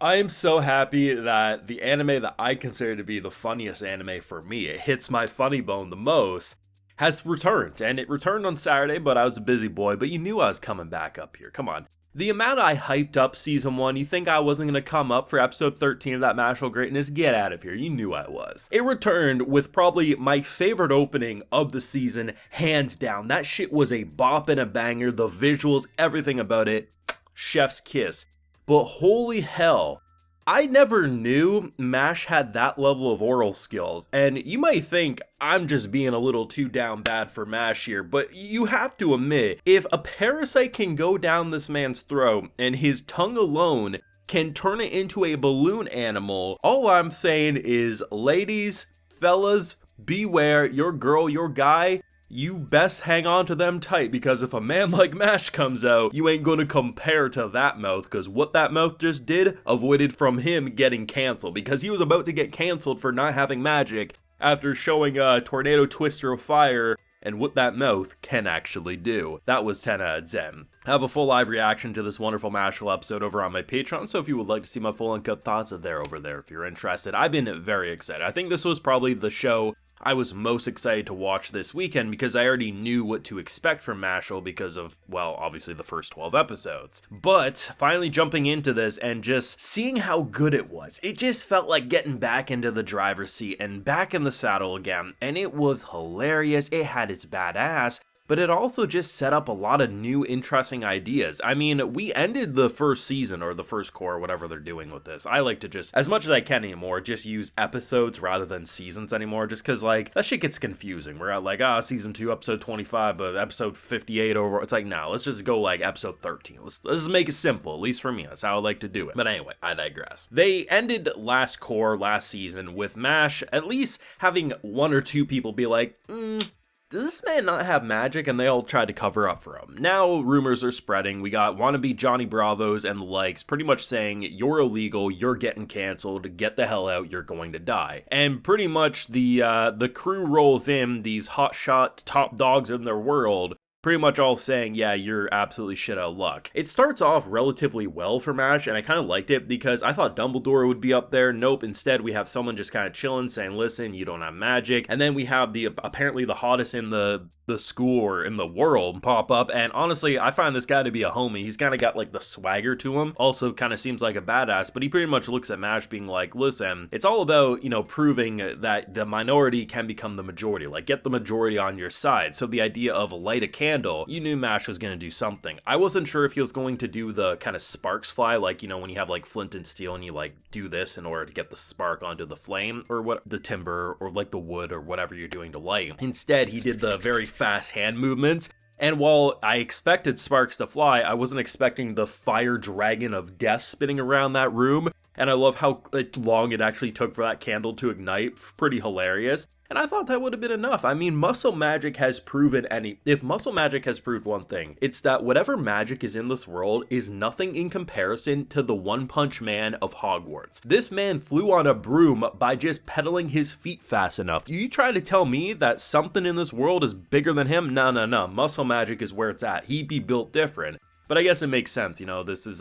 I am so happy that the anime that I consider to be the funniest anime for me, it hits my funny bone the most, has returned. And it returned on Saturday, but I was a busy boy, but you knew I was coming back up here. Come on. The amount I hyped up season 1, you think I wasn't going to come up for episode 13 of that Mashle greatness? Get out of here, you knew I was. It returned with probably my favorite opening of the season, hands down. That shit was a bop and a banger, the visuals, everything about it, chef's kiss. But holy hell, I never knew MASH had that level of oral skills, and you might think I'm just being a little too down bad for MASH here, but you have to admit, if a parasite can go down this man's throat and his tongue alone can turn it into a balloon animal, all I'm saying is, ladies, fellas, beware, your girl, your guy, you best hang on to them tight, because if a man like MASH comes out, you ain't gonna compare to that mouth, because what that mouth just did avoided from him getting canceled, because he was about to get canceled for not having magic after showing a tornado twister of fire and what that mouth can actually do. That was 10 out of 10. I have a full live reaction to this wonderful Mashle episode over on my Patreon, so if you would like to see my full uncut thoughts, they're over there if you're interested. I've been very excited. I think this was probably the show I was most excited to watch this weekend because I already knew what to expect from Mashle because of, well, obviously the first 12 episodes. But finally jumping into this and just seeing how good it was, it just felt like getting back into the driver's seat and back in the saddle again, and it was hilarious. It had its badass, but it also just set up a lot of new interesting ideas. I mean, we ended the first season, or the first core, whatever they're doing with this. I like to just, as much as I can anymore, just use episodes rather than seasons anymore, just because, like, that shit gets confusing. We're at, like, season 2, episode 25, but episode 58 over, it's like, nah, let's just go, like, episode 13. Let's just make it simple, at least for me. That's how I like to do it. But anyway, I digress. They ended last core, last season, with MASH at least having one or two people be like, does this man not have magic? And they all tried to cover up for him. Now rumors are spreading. We got wannabe Johnny Bravos and the likes pretty much saying, you're illegal, you're getting canceled, get the hell out, you're going to die. And pretty much the crew rolls in, these hotshot top dogs in their world, pretty much all saying, yeah, you're absolutely shit out of luck. It starts off relatively well for MASH, and I kind of liked it because I thought Dumbledore would be up there. Nope, instead we have someone just kind of chilling saying, listen, you don't have magic. And then we have the apparently the hottest in the school or in the world pop up, and honestly I find this guy to be a homie. He's kind of got like the swagger to him, also kind of seems like a badass, but he pretty much looks at MASH being like, listen, it's all about, you know, proving that the minority can become the majority, like get the majority on your side. So the idea of light a candle, you knew MASH was going to do something. I wasn't sure if he was going to do the kind of sparks fly, like, you know, when you have like flint and steel and you like do this in order to get the spark onto the flame or what, the timber or like the wood or whatever you're doing to light. Instead he did the very fast hand movements, and while I expected sparks to fly, I wasn't expecting the fire dragon of death spinning around that room. And I love how long it actually took for that candle to ignite. Pretty hilarious. And I thought that would have been enough. I mean, muscle magic has proven if muscle magic has proved one thing, it's that whatever magic is in this world is nothing in comparison to the One Punch Man of Hogwarts. This man flew on a broom by just pedaling his feet fast enough. You trying to tell me that something in this world is bigger than him? No. Muscle magic is where it's at. He'd be built different. But I guess it makes sense, you know, this is,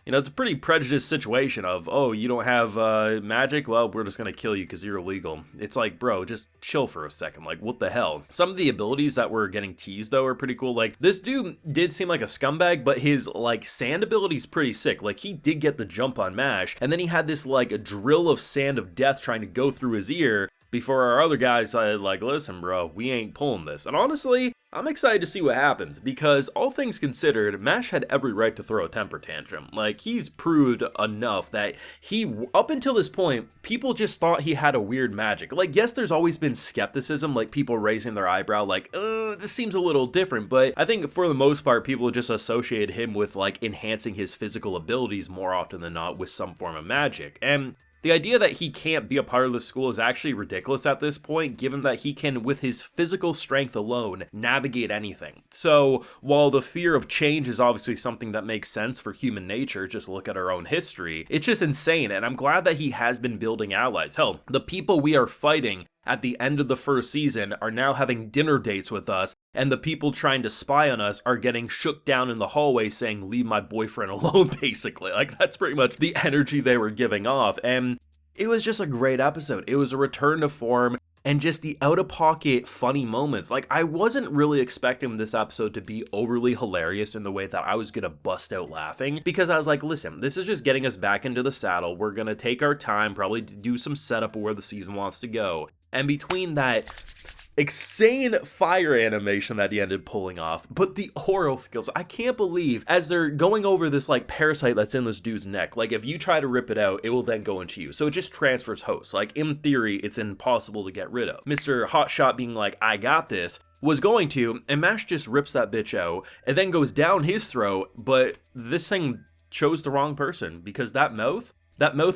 you know, it's a pretty prejudiced situation of, oh, you don't have magic? Well, we're just gonna kill you because you're illegal. It's like, bro, just chill for a second. Like, what the hell? Some of the abilities that were getting teased, though, are pretty cool. Like, this dude did seem like a scumbag, but his, like, sand ability is pretty sick. Like, he did get the jump on MASH, and then he had this, like, a drill of sand of death trying to go through his ear before our other guy decided, like, listen, bro, we ain't pulling this. And honestly, I'm excited to see what happens, because all things considered, MASH had every right to throw a temper tantrum. Like, he's proved enough that up until this point, people just thought he had a weird magic. Like, yes, there's always been skepticism, like people raising their eyebrow, like, this seems a little different, but I think for the most part, people just associated him with, like, enhancing his physical abilities more often than not with some form of magic. And the idea that he can't be a part of the school is actually ridiculous at this point, given that he can, with his physical strength alone, navigate anything. So, while the fear of change is obviously something that makes sense for human nature, just look at our own history, it's just insane, and I'm glad that he has been building allies. Hell, the people we are fighting at the end of the first season are now having dinner dates with us, and the people trying to spy on us are getting shook down in the hallway saying, leave my boyfriend alone, basically. Like, that's pretty much the energy they were giving off, and it was just a great episode. It was a return to form, and just the out-of-pocket funny moments. Like, I wasn't really expecting this episode to be overly hilarious in the way that I was gonna bust out laughing, because I was like, listen, this is just getting us back into the saddle. We're gonna take our time, probably do some setup of where the season wants to go. And between that insane fire animation that he ended up pulling off, but the oral skills, I can't believe, as they're going over this like parasite that's in this dude's neck, like if you try to rip it out, it will then go into you, so it just transfers hosts. Like, in theory, it's impossible to get rid of. Mr. Hotshot being like, I got this, was going to, and Mash just rips that bitch out and then goes down his throat, but this thing chose the wrong person, because that mouth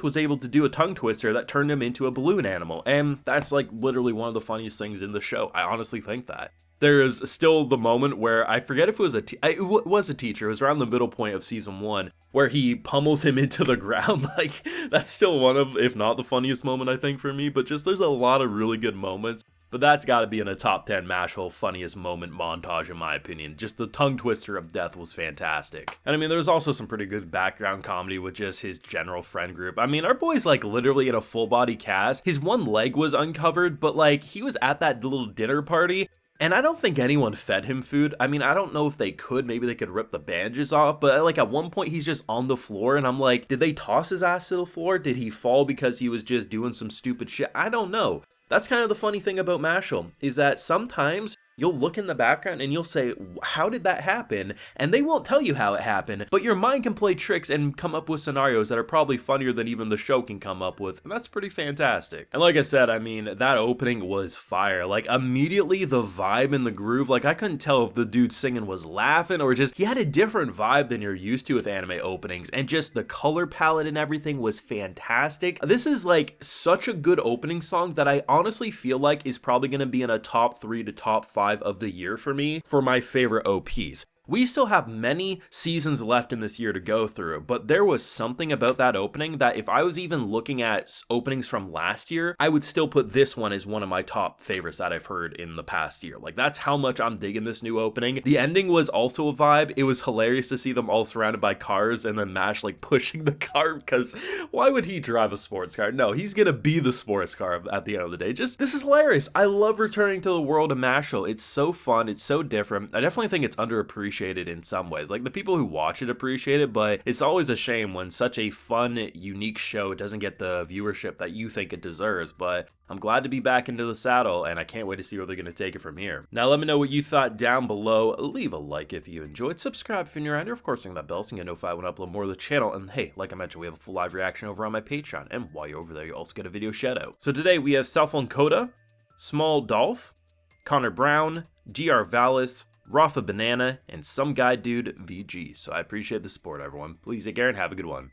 was able to do a tongue twister that turned him into a balloon animal, and that's like literally one of the funniest things in the show. I honestly think that. There is still the moment where, I forget if it was a teacher, it was around the middle point of season 1, where he pummels him into the ground. Like, that's still one of, if not the funniest moment, I think, for me, but just there's a lot of really good moments. But that's got to be in a top 10 Mashle funniest moment montage, in my opinion. Just the tongue twister of death was fantastic. And I mean, there was also some pretty good background comedy with just his general friend group. I mean, our boy's like literally in a full body cast. His one leg was uncovered, but like he was at that little dinner party, and I don't think anyone fed him food. I mean, I don't know if they could. Maybe they could rip the bandages off, but like at one point he's just on the floor, and I'm like, did they toss his ass to the floor? Did he fall because he was just doing some stupid shit? I don't know. That's kind of the funny thing about Mashle, is that sometimes you'll look in the background and you'll say, how did that happen? And they won't tell you how it happened, but your mind can play tricks and come up with scenarios that are probably funnier than even the show can come up with, and that's pretty fantastic. And like I said, I mean, that opening was fire. Like, immediately the vibe and the groove, like I couldn't tell if the dude singing was laughing or just, he had a different vibe than you're used to with anime openings, and just the color palette and everything was fantastic. This is like such a good opening song that I honestly feel like is probably going to be in a top 3 to top 5 of the year for me for my favorite OPs. We still have many seasons left in this year to go through, but there was something about that opening that if I was even looking at openings from last year, I would still put this one as one of my top favorites that I've heard in the past year. Like, that's how much I'm digging this new opening. The ending was also a vibe. It was hilarious to see them all surrounded by cars and then Mash like pushing the car, because why would he drive a sports car? No, he's gonna be the sports car at the end of the day. Just, this is hilarious. I love returning to the world of Mashle. It's so fun. It's so different. I definitely think it's underappreciated in some ways. Like, the people who watch it appreciate it, but it's always a shame when such a fun, unique show doesn't get the viewership that you think it deserves. But I'm glad to be back into the saddle, and I can't wait to see where they're going to take it from here. Now, let me know what you thought down below. Leave a like if you enjoyed. Subscribe if you're new around here. Of course, ring that bell so you get notified when I upload more of the channel. And hey, like I mentioned, we have a full live reaction over on my Patreon. And while you're over there, you also get a video shout out. So today we have Cell Phone Coda, Small Dolph, Connor Brown, GR Valis, Rafa Banana, and some guy dude VG. So I appreciate the support, everyone. Please take care and have a good one.